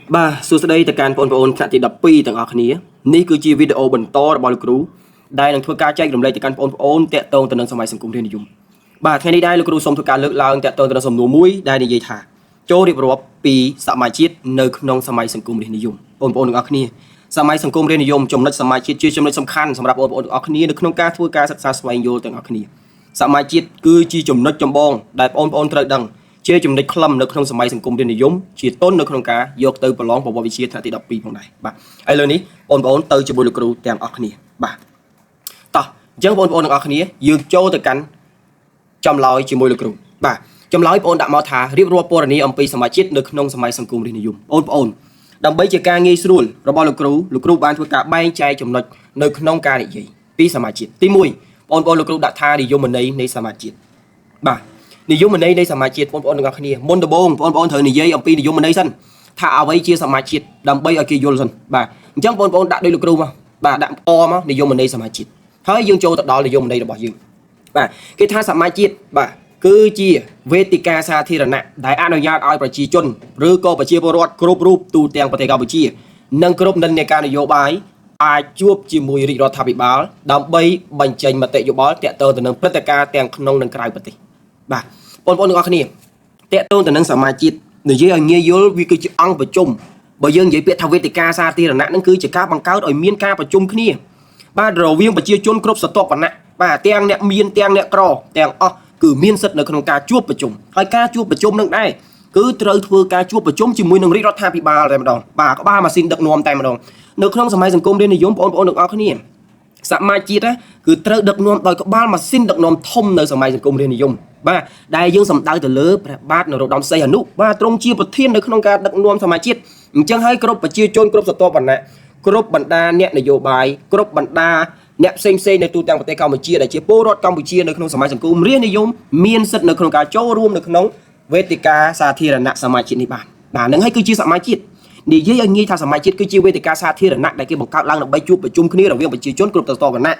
បាទសួស្តីទៅកាន់បងប្អូនថ្នាក់ទី12ទាំងអស់គ្នានេះគឺជាវីដេអូបន្តរបស់លោកគ្រូដែលនឹងធ្វើការចែករំលែកទៅកាន់បងប្អូនតាក់ទងទៅនឹងសម័យសង្គមរាស្ត្រនិយមបាទថ្ងៃនេះដែរលោកគ្រូសូមធ្វើការលើកឡើងតាក់ទងទៅនឹងសំណួរមួយដែលនិយាយថាចូលរៀបរាប់ពីសម័យជាតិនៅក្នុងសម័យសង្គមរាស្ត្រនិយមបងប្អូនទាំងអស់គ្នាសម័យសង្គមរាស្ត្រនិយមចំណុចសម័យជាតិជាចំណុចសំខាន់សម្រាប់បងប្អូនទាំងអស់គ្នានៅក្នុងការធ្វើការសិក្សាស្វែងយល់ទាំងអស់គ្នាសម័យជាតិគឺជាចំណុចចម្បងដែលបងប្អូនត្រូវដឹងជាចំណុចខ្លឹមនៅក្នុងសម័យសង្គមរាស្ត្រនិយមជាទុននៅក្នុងការយកទៅប្រឡងប្រវត្តិវិទ្យាថ្នាក់ទី12ផងដែរបាទឥឡូវនេះបងប្អូនទៅជាមួយលោកគ្រូទាំងអស់គ្នាបាទតោះអញ្ចឹងបងប្អូនទាំងអស់គ្នាយើងចូលទៅកាន់ចម្លើយជាមួយលោកគ្រូបាទចម្លើយបងប្អូនដាក់មកថារៀបរាប់ពណ៌នាអំពីសម័យជាតិនៅក្នុងសម័យសង្គមរាស្ត្រនិយមបងប្អូនដើម្បីជាការងាយស្រួលរបស់លោកគ្រូបានធ្វើការបែងចែកចំណុចនៅក្នុងការនិយាយពីសម័យជាតិទី1បងប្អូនលោកគ្រូដាក់ថានិយមន័យនៃសម័យជាតិបាទនិយមន័យនៃសមាជជាតិបងប្អូនទាំងអស់គ្នាមុនដំបូងបងប្អូនត្រូវនិយាយអំពីនិយមន័យសិនថាអ្វីជាសមាជជាតិដើម្បីឲ្យគេយល់សិនបាទអញ្ចឹងបងប្អូនដាក់ដោយលោកគ្រូមកបាទដាក់អមកនិយមន័យសមាជជាតិហើយយើងចូលទៅដល់និយមន័យរបស់យើងបាទគេថាសមាជជាតិបាទគឺជាវេទិកាសាធារណៈដែលអនុញ្ញាតឲ្យប្រជាជនឬក៏ប្រជាពលរដ្ឋគ្រប់រូបទូទាំងប្រទេសកម្ពុជានិងគ្រប់និន្នាការនយោបាយអាចជួបជាមួយរាជរដ្ឋាភិបាលដើម្បីបញ្ចេញមតិយោបល់ទាក់ទងទៅនឹងព្រឹត្តិការណ៍ទាំងក្នុងនិងក្រៅប្រទេសបាទបងប្អូនទាំងអស់គ្នាតកតងទៅនឹងសមាជិកនិយាយឲ្យងាយយល់វាគឺជាអង្គប្រជុំបើយើងនិយាយពាក្យថាវេទិកាសាធារណៈហ្នឹងគឺជាការបង្កើតឲ្យមានការប្រជុំគ្នាបាទរវាងប្រជាជនគ្រប់ស្រទាប់វណ្ណៈបាទទាំងអ្នកមានទាំងអ្នកក្រទាំងអស់គឺមានសិទ្ធិនៅក្នុងការជួបប្រជុំហើយការជួបប្រជុំនឹងដែរគឺត្រូវធ្វើការជួបប្រជុំជាមួយនឹងរាជរដ្ឋាភិបាលតែម្ដងបាទក្បាលម៉ាស៊ីនដឹកនាំតែម្ដងនៅក្នុងសម័យសង្គមរាស្ត្រនិយមបងប្អូនទាំងអស់គ្នាសមាជជាតិគឺត្រូវដឹកនាំដោយក្បាលម៉ាស៊ីនដឹកនាំធំនៅសម័យសង្គមរាស្ត្រនិយមបាទដែលយើងសំដៅទៅលើព្រះបាទនរោត្តមសីហនុបាទទ្រង់ជាប្រធាននៅក្នុងការដឹកនាំសមាជជាតិអញ្ចឹងហើយគ្រប់ប្រជាជនគ្រប់ស្រទាប់វណ្ណៈគ្រប់បណ្ដាអ្នកនយោបាយគ្រប់បណ្ដាអ្នកផ្សេងនៅទូទាំងប្រទេសកម្ពុជាដែលជាពលរដ្ឋកម្ពុជានៅក្នុងសម័យសង្គមរាស្ត្រនិយមមានសិទ្ធិនៅក្នុងការចូលរួមនៅក្នុងវេទិកាសាធារណៈសមាជជាតិនេះបាទនឹងហើយគឺជាសមាជជាតិនិយាយឲ្យងាយថាសមាជជាតិគឺជាវេទិកាសាធារណៈដែលគេបង្កើតឡើងដើម្បីជួបប្រជុំគ្នារវាងប្រជាជនគ្រប់ស្រទាប់វណ្ណៈ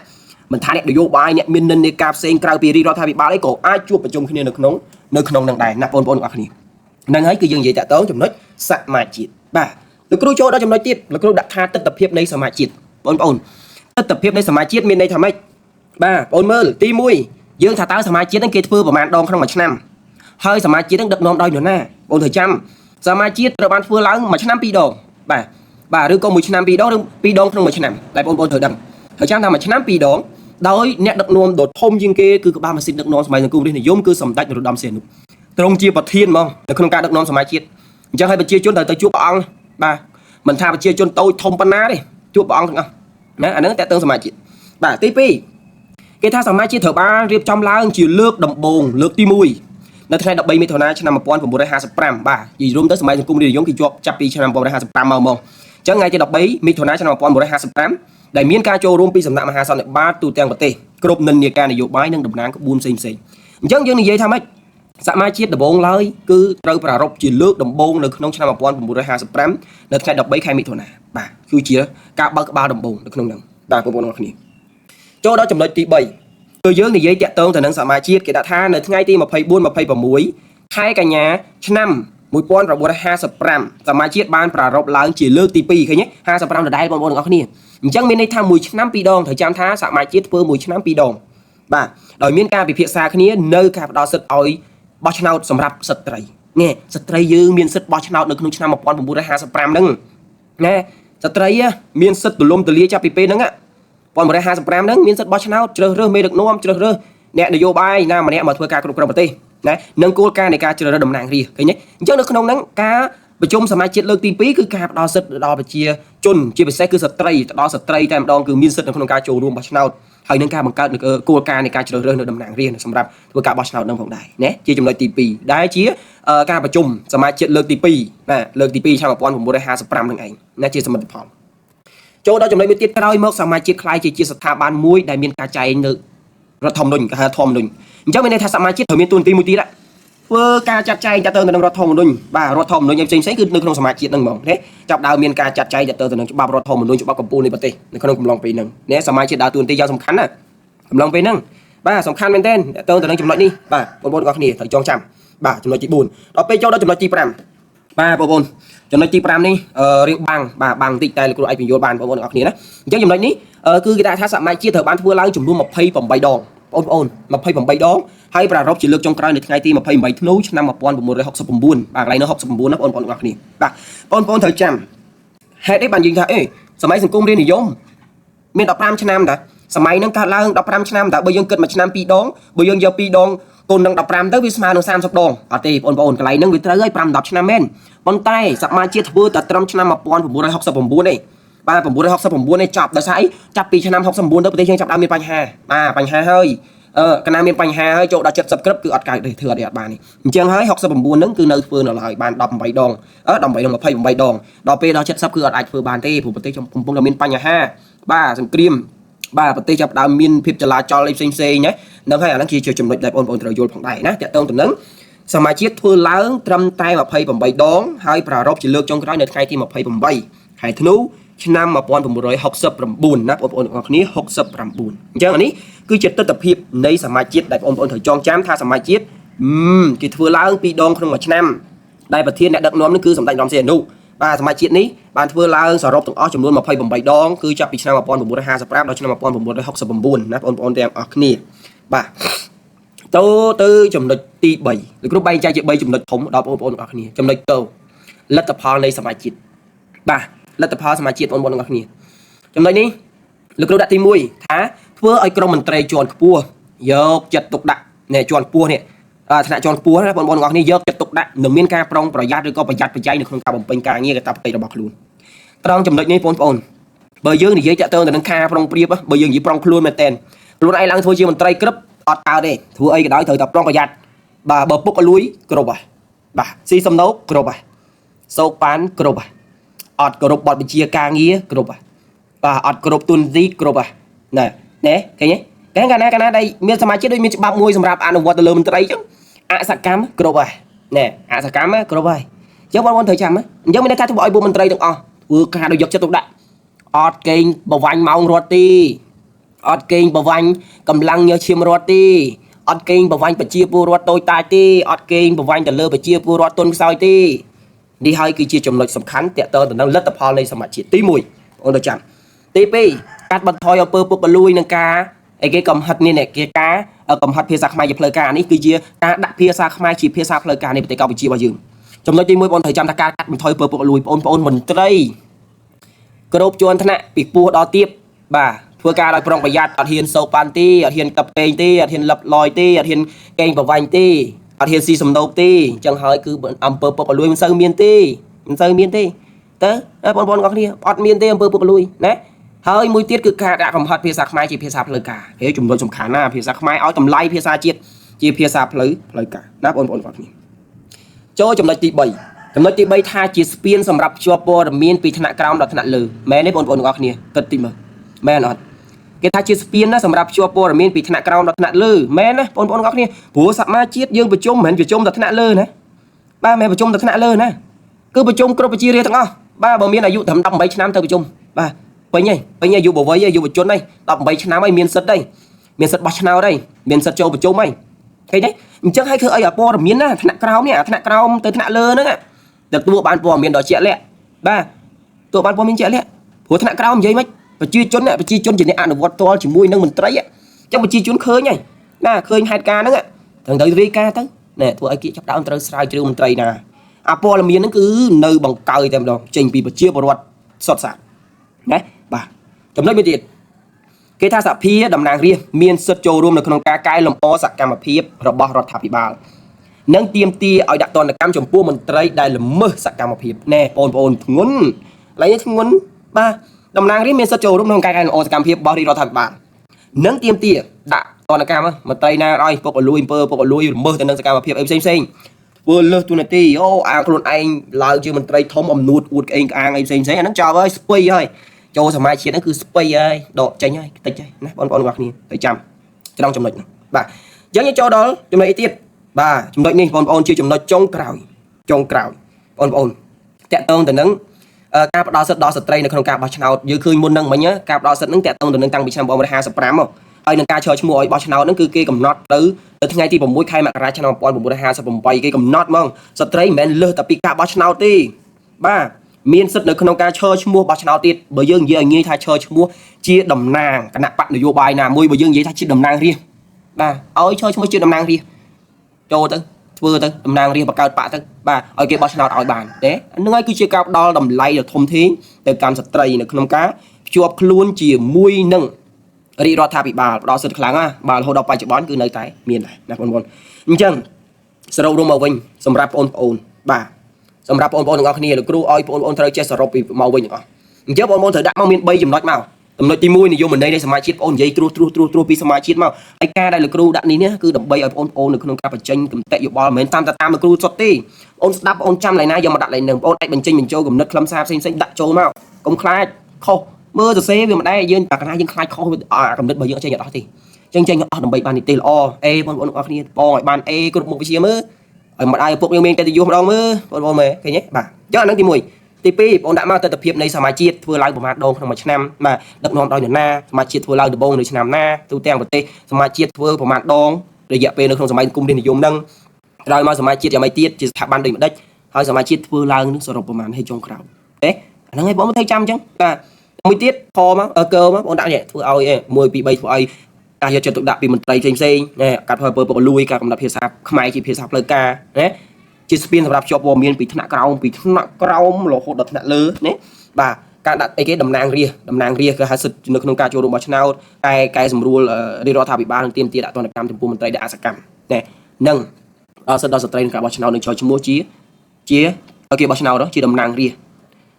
មិនថាអ្នកនយោបាយអ្នកមាននិន្នាការផ្សេងក្រៅពីរាជរដ្ឋាភិបាលអីក៏អាចជួបប្រជុំគ្នានៅក្នុងនឹងដែរណាបងប្អូនទាំងអស់គ្នាហ្នឹងហើយគឺយើងនិយាយតាក់ទងចំណុចសមាជជាតិបាទលោកគ្រូចូលដល់ចំណុចទៀតលោកគ្រូដាក់ថាទិដ្ឋភាពនៃសមាជជាតិបងប្អូនទិដ្ឋភាពនៃសមាជជាតិមានន័យថាម៉េចបាទបងប្អូនមើលទី1យើងថាតើសមាជជាតិហ្នឹងគេធ្វើប្រមាណដងក្នុងមួយឆ្នាំហើយសមាជជាតិហ្នឹងដឹកនាំដោយនរណាបងត្រូវចាំសមាជជាតិត្រូវបានធ្វើឡើងមួយឆ្នាំ2ដងបាទឬក៏មួយឆ្នាំ2ដងឬ2ដងក្នុងមួយឆ្នាំដែលបងប្អូនត្រូវដឹងហើយចាំថាមួយឆ្នាំ2ដងដោយអ្នកដឹកនាំដ៏ធំជាងគេគឺក្បាលម៉ាស៊ីនដឹកនាំសម័យសង្គមរាស្ត្រនិយមគឺសម្ដេចនរោត្តមសីហនុទ្រង់ជាប្រធានហ្មងនៅក្នុងការដឹកនាំសមាជជាតិអញ្ចឹងហើយប្រជាជនត្រូវទៅជួបព្រះអង្គបាទមិនថាប្រជាជនតូចធំប៉ុណ្ណាទេជួបព្រះអង្គទាំងអស់ណាអាហ្នឹងតើតើសមាជជាតិបាទទី2គេថាសមាជជាតិត្រូវបានរៀបចំឡើងជាលើកដំបូងលើកទី1នៅថ្ងៃ13មិថុនាឆ្នាំ1955បាទនិយាយរួមទៅសម័យសង្គមរាស្ត្រនិយមគេជាប់ចាប់ពីឆ្នាំ1955មកអញ្ចឹងថ្ងៃទី13មិថុនាឆ្នាំ1955ដែលមានការចូលរួមពីសំណាក់មហាសន្និបាតទូទាំងប្រទេសគ្រប់និន្នាការនយោបាយនិងតំណាងក្បួនផ្សេងអញ្ចឹងយើងនិយាយថាម៉េចសមាជជាតិដំបូងឡើយគឺត្រូវប្រារព្ធជាលើកដំបូងនៅក្នុងឆ្នាំ1955នៅថ្ងៃ13ខែមិថុនាបាទគឺជាការបើកក្បាលដំបូងនៅក្នុងហ្នឹងបាទបងប្អូនទាំងអស់គ្នាចូលដល់ចំណុចទី3គឺយើងនិយាយតាក់ទងទៅនឹងសមាជជាតិគេដាក់ថានៅថ្ងៃទី24-26ខែកញ្ញាឆ្នាំ1955សមាជជាតិបានប្រារព្ធឡើងជាលើកទី2ឃើញទេ55ដដែលបងប្អូនទាំងអស់គ្នាអញ្ចឹងមានន័យថាមួយឆ្នាំ2ដងត្រូវចាំថាសមាជជាតិធ្វើមួយឆ្នាំ2ដងបាទដោយមានការពិភាក្សាគ្នានៅការផ្ដល់សិទ្ធិឲ្យបោះឆ្នោតសម្រាប់ស្ត្រីនេះស្ត្រីយើងមានសិទ្ធិបោះឆ្នោតនៅក្នុងឆ្នាំ1955ហ្នឹងណាស្ត្រីមានសិទ្ធិទូលំទូលាយចាប់ពីពេលហ្នឹង1955ហ្នឹងមានសិទ្ធិបោះឆ្នោតជ្រើសរើសមេដឹកនាំជ្រើសរើសអ្នកនយោបាយណាម្នាក់មកធ្វើការគ្រប់គ្រងប្រទេសណានិងគោលការណ៍នៃការជ្រើសរើសតំណាងរាស្ត្រឃើញទេអញ្ចឹងនៅក្នុងហ្នឹងការប្រជុំសមាជជាតិលើកទី2គឺការផ្ដល់សិទ្ធិដល់ប្រជាជនជាពិសេសគឺស្ត្រីទៅដល់ស្ត្រីតែម្ដងគឺមានសិទ្ធិនៅក្នុងការចូលរួមបោះឆ្នោតហើយនឹងការបង្កើតគោលការណ៍នៃការជ្រើសរើសនៅតំណាងរាស្ត្រសម្រាប់ធ្វើការបោះឆ្នោតនឹងផងដែរណាជាចំណុចទី2ដែលជាការប្រជុំសមាជជាតិលើកទី2ណាលើកទី2ឆ្នាំ1955នឹងឯងណាជាសមិទ្ធផលចូលដល់ចំណុចមួយទៀតក្រោយមកសមាជជាតិខ្លាយជាស្ថាប័នមួយដែលមានការចែងនៅរដ្ឋធម្មនុញ្ញគេហៅធម្មនុញ្ញអញ្ចឹងមានន័យថាសមាជជាតិត្រូវមានតួនាទីមួយទៀតធ្វើការចាត់ចែងទៅនឹងរដ្ឋធម្មនុញ្ញបាទរដ្ឋធម្មនុញ្ញផ្សេងគឺនៅក្នុងសមាជជាតិហ្នឹងហ្មងណាចាប់ដើមមានការចាត់ចែងទៅនឹងច្បាប់រដ្ឋធម្មនុញ្ញច្បាប់កម្ពុជានៃប្រទេសនៅក្នុងកំឡុងពេលហ្នឹងណាសមាជជាតិដើរតួនាទីយ៉ាងសំខាន់ណាកំឡុងពេលហ្នឹងបាទសំខាន់មែនទែនទៅនឹងចំណុចនេះបាទបងប្អូនទាំងអស់គ្នាត្រូវចងចាំបាទចំណុចទី4ដល់ពេលចូលដល់ចំណុចទី5 បាទបងប្អូនចំណុចទី5នេះរៀងបាំងបាទបាំងតិចតែលោកគ្រូអាចបញ្យល់បានបងប្អូនទាំងអស់គ្នាណាអញ្ចឹងចំណុចនេះគឺគេថាសមាជជាតិត្រូវបានធ្វើឡើងចំនួន28ដងបងប្អូន28ដងហើយប្រារព្ធជាលើកចុងក្រោយនៅថ្ងៃទី28ធ្នូឆ្នាំ1969បាទកន្លែងនោះ69ណាបងប្អូនទាំងអស់គ្នាបាទបងប្អូនត្រូវចាំហេតុអីបានយើងថាសម័យសង្គមរាស្ត្រនិយមមាន15ឆ្នាំតាសម័យហ្នឹងកើតឡើង15ឆ្នាំតើបើយើងគិតមួយឆ្នាំ2ដងបើយើងយក2ដងគុណនឹង15ទៅវាស្មើនឹង30ដងអត់ទេបងប្អូនកន្លែងហ្នឹងវាត្រូវហើយ5 10ឆ្នាំមែនប៉ុន្តែសមាជិកធ្វើតែត្រឹមឆ្នាំ1969ទេបាទ969នេះចប់ដោយសារអីចាប់ពីឆ្នាំ69ទៅប្រទេសយើងចាប់ដើមមានបញ្ហាបាទបញ្ហាហើយកណាមានបញ្ហាហើយចូលដល់70ក្រឹបគឺអត់កើតទេធ្វើអត់បាននេះអញ្ចឹងហើយ69ហ្នឹងគឺនៅធ្វើនៅឡើយបាន18ដង18ដង28ដងដល់ពេលដល់70គឺអត់អាចធ្វើបានទេព្រោះប្រទេសកំពុងតែមានបញ្ហាបាទសង្គ្រាមបាទប្រទេសចាប់ដើមមានភាពចលាចលអីផ្សេងណាហ្នឹងហើយអាហ្នឹងជាចំណុចដែលបងប្អូនត្រូវយល់ផងដែរណាតើតើទៅនឹងសមាជិកធ្វើឡើងត្រឹមតែ28ដងហើយប្រារព្ធជាលើកចុងក្រោយនៅថ្ងៃទី28ខែធ្នូឆ្នាំ1969ណាបងប្អូនទាំងអស់គ្នា69អញ្ចឹងអានេះគឺជាទស្សនវិជ្ជានៃសមាជិកដែលបងប្អូនត្រូវចងចាំថាសមាជិកគេធ្វើឡើង2ដងក្នុងមួយឆ្នាំដែលប្រធានអ្នកដឹកនាំនេះគឺសម្ដេចរំសេនអនុបាទសមាជិកនេះបានធ្វើឡើងសរុបទាំងអស់ចំនួន28ដងគឺចាប់ពីឆ្នាំ1955ដល់ឆ្នាំ1969ណាបងប្អូនទាំងអស់គ្នាបាទទៅចំណុចទី3លោកគ្រូបែងចែកជា3ចំណុចធំដល់បងប្អូនទាំងអស់គ្នាចំណុចទៅលទ្ធផលនៃសមាជិកបាទលទ្ធផលសមាជិកបងប្អូនទាំងអស់គ្នាចំណុចនេះលោកគ្រូដាក់ទី1ថាធ្វើឲ្យក្រុមមន្ត្រីជាន់ខ្ពស់យកចិត្តទុកដាក់នេះជាន់ខ្ពស់នេះថ្នាក់ជាន់ខ្ពស់ណាបងប្អូនទាំងអស់គ្នាយកចិត្តទុកដាក់នឹងមានការប្រុងប្រយ័ត្នឬក៏ប្រយ័ត្នប្រយែងនៅក្នុងការបំពេញការងារកាតព្វកិច្ចរបស់ខ្លួនត្រង់ចំណុចនេះបងប្អូនបើយើងនិយាយតាក់ទងទៅនឹងការប្រុងប្រៀបបើយើងនិយាយប្រុងខ្លួនមែនតើខ្លួនឯងឡើងធ្វើជាមន្ត្រីក្រឹបអត់កើតទេធ្វើអីក៏ដោយត្រូវតែប្រុងប្រយ័ត្នបាទបើពុកអលួយគ្រប់ហើយបាទស៊ីសំណោកគ្រប់ហើយសោកប៉ានគ្រប់ហើយអត់គោរពបទបញ្ជាការងារគ្រប់ហើយបាទអត់គោរពទុនទីគ្រប់ហើយណែឃើញទេកាលណាដែលមានសមាជិកដូចមានច្បាប់មួយសម្រាប់អនុវត្តទៅលើមន្ត្រីអញ្ចឹងអសកម្មគ្រប់ហើយណែអសកម្មគ្រប់ហើយអញ្ចឹងបងប្អូនត្រូវចាំអញ្ចឹងមានន័យថាធ្វើឲ្យពួកមន្ត្រីទាំងអស់ធ្វើការដោយយកចិត្តទុកដាក់អត់កេងបវាញ់ម៉ោងរត់ទេអត់កេងបវាញ់កម្លាំងញើសឈាមរត់ទេអត់កេងបវាញ់ប្រជាពលរដ្ឋតូចតាចទេអត់កេងបវាញ់ទៅលើប្រជាពលរដ្ឋទុនខ្សោយទេនេះហើយគឺជាចំណុចសំខាន់ទាក់ទងទៅនឹងលទ្ធផលនៃសមាជិកទី1បងប្អូនត្រូវចាំទី2កាត់បន្ថយអំពើពុករលួយនឹងការអីគេកំហិតនេះគេការកំហិតភាសាខ្មែរជាផ្លូវការនេះគឺជាការដាក់ភាសាខ្មែរជាភាសាផ្លូវការនៃប្រទេសកម្ពុជារបស់យើងចំណុចទី1បងប្អូនត្រូវចាំថាការកាត់បន្ថយអំពើពុករលួយបងប្អូនមន្ត្រីគ្រប់ជាន់ថ្នាក់ពីពោះដល់ទាបបាទធ្វើការដោយប្រុងប្រយ័ត្នអត់ហ៊ានសោកប៉ាន់ទេអត់ហ៊ានតាប់ពេងទេអត់ហ៊ានលឹបលយទេអត់ហ៊ានកេងប្រវាញ់ទេអត់ហ៊ានស៊ីសំណូកទេអញ្ចឹងហើយគឺអំពើពុករលួយមិនសូវមានទេតើបងប្អូនទាំងអស់គ្នាអត់មានទេអំពើពុករលួយណាហើយមួយទៀតគឺការដាក់កំហិតភាសាខ្មែរជាភាសាផ្លូវការគេចំណុចសំខាន់ណាភាសាខ្មែរឲ្យតម្លៃភាសាជាតិជាភាសាផ្លូវការណាបងប្អូនទាំងអស់គ្នាចូលចំណុចទី3ចំណុចទី3ថាជាស្ពានសម្រាប់ភ្ជាប់ព័ត៌មានពីថ្នាក់ក្រោមដល់ថ្នាក់លើមែនទេបងប្អូនទាំងអស់គ្នាគិតតិចមើលមែនអត់គេថាជាស្ពានណាសម្រាប់ភ្ជាប់ព័ត៌មានពីថ្នាក់ក្រោមដល់ថ្នាក់លើមែនណាបងប្អូនទាំងអស់គ្នាព្រោះសមាជិកយើងប្រជុំមិនមែនប្រជុំតែថ្នាក់លើណាបាទមិនប្រជុំតែថ្នាក់លើណាគឺប្រជុំគ្រប់ប្រជារាស្ត្រទាំងអស់បាទបើមានអាយុត្រឹម18ឆ្នាំទៅប្រជុំបាទពេញអាយុបវ័យយុវជន18ឆ្នាំហើយមានសិទ្ធិមានសិទ្ធិបោះឆ្នោតហើយមានសិទ្ធិចូលប្រជុំហើយឃើញទេអញ្ចឹងឲ្យធ្វើអីព័ត៌មានណាថ្នាក់ក្រោមនេះថ្នាក់ក្រោមទៅថ្នាក់លើហ្នឹងទទួលបានព័ត៌មានដ៏ជាក់លាក់បាទទទួលបានព័ត៌មានជាក់លាក់ព្រោះថ្នាក់ក្រោមនិយាយមិនប្រជាជនជាអ្នកអនុវត្តផ្ទាល់ជាមួយនឹងមន្ត្រីអញ្ចឹងប្រជាជនឃើញហើយណាឃើញហេតុការណ៍ហ្នឹងត្រូវរាយការណ៍ទៅណែធ្វើឲ្យគេចាប់ដើមត្រូវស្រាវជ្រាវមន្ត្រីណាអាព័ត៌មានហ្នឹងគឺនៅបង្កើយតែម្ដងចេញពីប្រជាពលរដ្ឋសុទ្ធសាធណាបាទចំណុចមួយទៀតគេថាសភាតំណាងរាស្ត្រមានសិទ្ធិចូលរួមនៅក្នុងការកែលម្អសកម្មភាពរបស់រដ្ឋាភិបាលនិងទាមទារឲ្យដាក់ទណ្ឌកម្មចំពោះមន្ត្រីដែលល្មើសសកម្មភាពណែបងប្អូនធ្ងន់ឡើយធ្ងន់បាទតំណាងរាស្ត្រមានសិទ្ធិចូលរួមក្នុងការកែលម្អសកម្មភាពរបស់រដ្ឋាភិបាលនិងទាមទារដាក់ទណ្ឌកម្មមន្ត្រីណាឲ្យពុករលួយអំពើពុករលួយល្មើសទៅនឹងសកម្មភាពអីផ្សេងធ្វើលើសទូនាទីអាខ្លួនឯងឡើងជាមន្ត្រីធំអំនួតអួតក្អេងក្អាងអីផ្សេងអាហ្នឹងចោលហើយស្ពៃហើយចូលសមាជិកហ្នឹងគឺស្ពៃហើយដកចេញហើយតិចហើយណាបងប្អូនទាំងអស់គ្នាទៅចាំត្រង់ចំណុចហ្នឹងបាទអញ្ចឹងយើងចូលដល់ចំណុចអីទៀតបាទចំណុចនេះបងប្អូនជាចំណុចចុងក្រោយបងប្អូនតាក់ទងទៅនឹងការផ្ដល់សិទ្ធិដល់ស្ត្រីនៅក្នុងការបោះឆ្នោតយើងឃើញមុនហ្នឹងមិញការផ្ដល់សិទ្ធិហ្នឹងតាក់ទងទៅនឹងតាំងពីឆ្នាំ1955 ហើយនឹងការឈរឈ្មោះឲ្យបោះឆ្នោតហ្នឹងគឺគេកំណត់ទៅថ្ងៃទី6 ខែមករាឆ្នាំ 1958គេកំណត់ហ្មងស្ត្រីមិនមែនលើសតែពីការបោះឆ្នោតទេបាទមានសិទ្ធិនៅក្នុងការឈរឈ្មោះបោះឆ្នោតទៀតបើយើងនិយាយឲ្យងាយថាឈរឈ្មោះជាតំណាងគណៈបកនយោបាយណាមួយបើយើងនិយាយថាជាតំណាងរាស្ត្របាទឲ្យឈរឈ្មោះជាតំណាងរាស្ត្រចូលទៅធ្វើទៅតំណាងរាស្ត្របង្កើតបកទៅបាទឲ្យគេបោះឆ្នោតឲ្យបានទេហ្នឹងហើយគឺជាការផ្ដល់តម្លៃដ៏ធំធេងទៅកាន់ស្ត្រីនៅក្នុងការភ្ជាប់ខ្លួនជាមួយនឹងរាជរដ្ឋាភិបាលផ្ដល់សិទ្ធិខ្លាំងណាបាទរហូតដល់បច្ចុប្បន្នគឺនៅតែមានដែរណាបងប្អូនអញ្ចឹងសរុបរួមមកវិញសម្រាប់បងប្អូនបាទសម្រាប់បងប្អូនទាំងអស់គ្នាលោកគ្រូឲ្យបងប្អូនត្រូវចេះសរុបពីមកវិញទាំងអស់អញ្ចឹងបងប្អូនត្រូវដាក់មកមាន3ចំណុចមកចំណុចទី1និយមន័យនៃសមាជជាតិបងនិយាយត្រួសពីសមាជជាតិមកហើយការដែលលោកគ្រូដាក់នេះគឺដើម្បីឲ្យបងប្អូននៅក្នុងការបញ្ចេញគំនិតយោបល់មិនមែនតាមលោកគ្រូសុទ្ធទេបងស្ដាប់បងចាំឡើយណាយកមកដាក់ឡើយនឹងបងអាចបញ្ចេញបញ្ចូលគំនិតខ្លឹមសារផ្សេងដាក់ចូលមកកុំខ្លាចខុសមើលសរសេរវាមិនដែរយើងតែកណាយើងខ្លាចខុសគំនិតរបស់យើងអត់ចេញអត់ទេចេញអស់ដើម្បីបាននីតិល្អអេបងប្អូនទាំងអស់គ្នាបងឲ្យបានអេគ្រប់មុខវិជ្ជាមើលឲ្យម្ដាយឪពុកយើងមានកិត្តិយសម្ដងមើលបងប្អូនមើលឃើញទេបាទអញ្ចឹងអានឹងទី1ទី2បងដាក់មកទស្សនវិជ្ជានៃសមាជជាតិធ្វើឡើងប្រមាណដងក្នុងមួយឆ្នាំបាទដឹកនាំដោយនរណាសមាជជាតិធ្វើឡើងដំបូងនៅឆ្នាំណាទូទាំងប្រទេសសមាជជាតិធ្វើប្រមាណដងរយៈពេលនៅក្នុងសម័យគុំរាជនិយមហ្នឹងក្រោយមកសមាជជាតិយ៉ាងម៉េចទៀតជាស្ថាប័នដូចម្ដេចហើយសមាជជាតិធ្វើឡើងនឹងសរុបប្រមាណហើយចុងក្រោយទេអាហ្នឹងឯងបងត្រូវចាំអញ្ចឹងបាទមួយទៀតខមកកើមកបងដាក់នេះធ្វើឲ្យ1 2 3ធ្វើឲ្យការយកចិត្តទុកដាក់ពីមន្ត្រីផ្សេងណាកាត់ធ្វើពុកលួយការកំណត់ភាសាខ្មែរជាភាសាផ្លូវការណាជាស្ពានសម្រាប់ជាប់ព័ត៌មានពីថ្នាក់ក្រោមរហូតដល់ថ្នាក់លើណាបាទការដាក់អីគេតំណាងរាស្ត្រគឺហៅសិទ្ធិនៅក្នុងការចូលរួមបោះឆ្នោតកែសម្រួលរាជរដ្ឋាភិបាលនឹងទាមទារដាក់ទណ្ឌកម្មចំពោះមន្ត្រីដែលអសកម្មណានឹងសិទ្ធិដល់ស្ត្រីក្នុងការបោះឆ្នោតនឹងចូលឈ្មោះជាឲ្យគេបោះឆ្នោតជាតំណាងរាស្ត្រ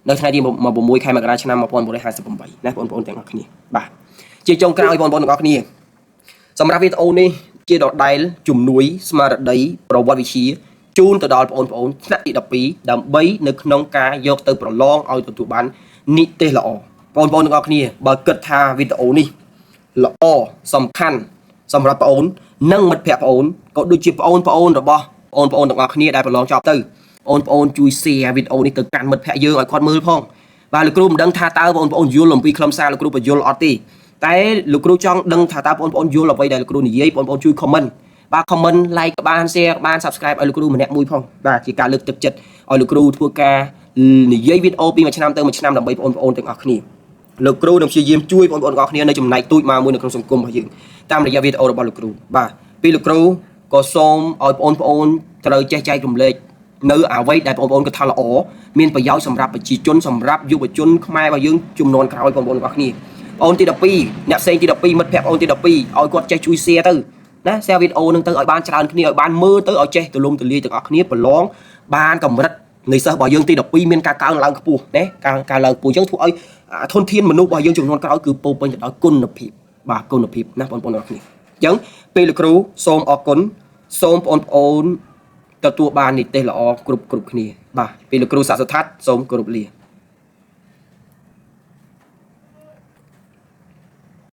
នៅថ្ងៃទី6 ខែមករាឆ្នាំ 1958ណាបងប្អូនទាំងអស់គ្នាបាទជាចុងក្រោយបងប្អូនទាំងអស់គ្នាសម្រាប់វីដេអូនេះជាដដែលជំនួយស្មារតីប្រវត្តិវិទ្យាជូនទៅដល់បងប្អូនថ្នាក់ទី12ដើម្បីនៅក្នុងការយកទៅប្រឡងឲ្យទទួលបាននិទេសល្អបងប្អូនទាំងអស់គ្នាបើគិតថាវីដេអូនេះល្អសំខាន់សម្រាប់បងប្អូននិងមិត្តភ័ក្តិបងប្អូនក៏ដូចជាបងប្អូនរបស់បងប្អូនទាំងអស់គ្នាដែលប្រឡងចប់ទៅបងប្អូនជួយ share វីដេអូនេះទៅកាន់មិត្តភ័ក្តិយើងឲ្យគាត់មើលផងបាទលោកគ្រូមិនដឹងថាតើបងប្អូនយល់អំពីខ្លឹមសារលោកគ្រូបញ្យល់អត់ទេតែលោកគ្រូចង់ដឹងថាតើបងប្អូនយល់អ្វីដែលលោកគ្រូនិយាយបងប្អូនជួយ comment បាទ comment like ក៏បាន share ក៏បាន subscribe ឲ្យលោកគ្រូម្នាក់មួយផងបាទជាការលើកទឹកចិត្តឲ្យលោកគ្រូធ្វើការនិយាយវីដេអូពីមួយឆ្នាំទៅមួយឆ្នាំដើម្បីបងប្អូនទាំងអស់គ្នាលោកគ្រូនឹងព្យាយាមជួយបងប្អូនទាំងអស់គ្នានៅចំណែកទូចមកមួយនៅក្នុងសង្គមរបស់យើងតាមរយៈវីដេអូរបស់លោកគ្រូបាទពីលោកគ្រូក៏សូមឲ្យបងប្អូនត្រូវចេះចែករំលែកនៅអ្វីដែលបងប្អូនគាត់ថាល្អមានប្រយោជន៍សម្រាប់ប្រជាជនសម្រាប់យុវជនខ្មែររបស់យើងជំនាន់ក្រោយបងប្អូនទាំងអស់គ្នាបងទី12អ្នកផ្សេងទី12មិត្តភ័ក្តិបងទី12ឲ្យគាត់ចេះជួយ share ទៅណា share វីដេអូនឹងទៅឲ្យបានច្រើនគ្នាឲ្យបានមើលទៅឲ្យចេះទូលំទូលាយទាំងអស់គ្នាប្រឡងបានកម្រិតនៃសិស្សរបស់យើងទី12មានការកើនឡើងខ្ពស់ណាការឡើងខ្ពស់អញ្ចឹងធ្វើឲ្យធនធានមនុស្សរបស់យើងជំនាន់ក្រោយគឺពោពេញទៅដោយគុណភាពបាទគុណភាពណាបងប្អូនទាំងអស់គ្នាអញ្ចឹងពេលលោកគ្រូសូមអរគុណសូមបងប្អូនទទួលបាននិទេសល្អគ្រប់គ្នាបាទពីលោកគ្រូសាស្ត្រសុថាត់សូមគោរពលា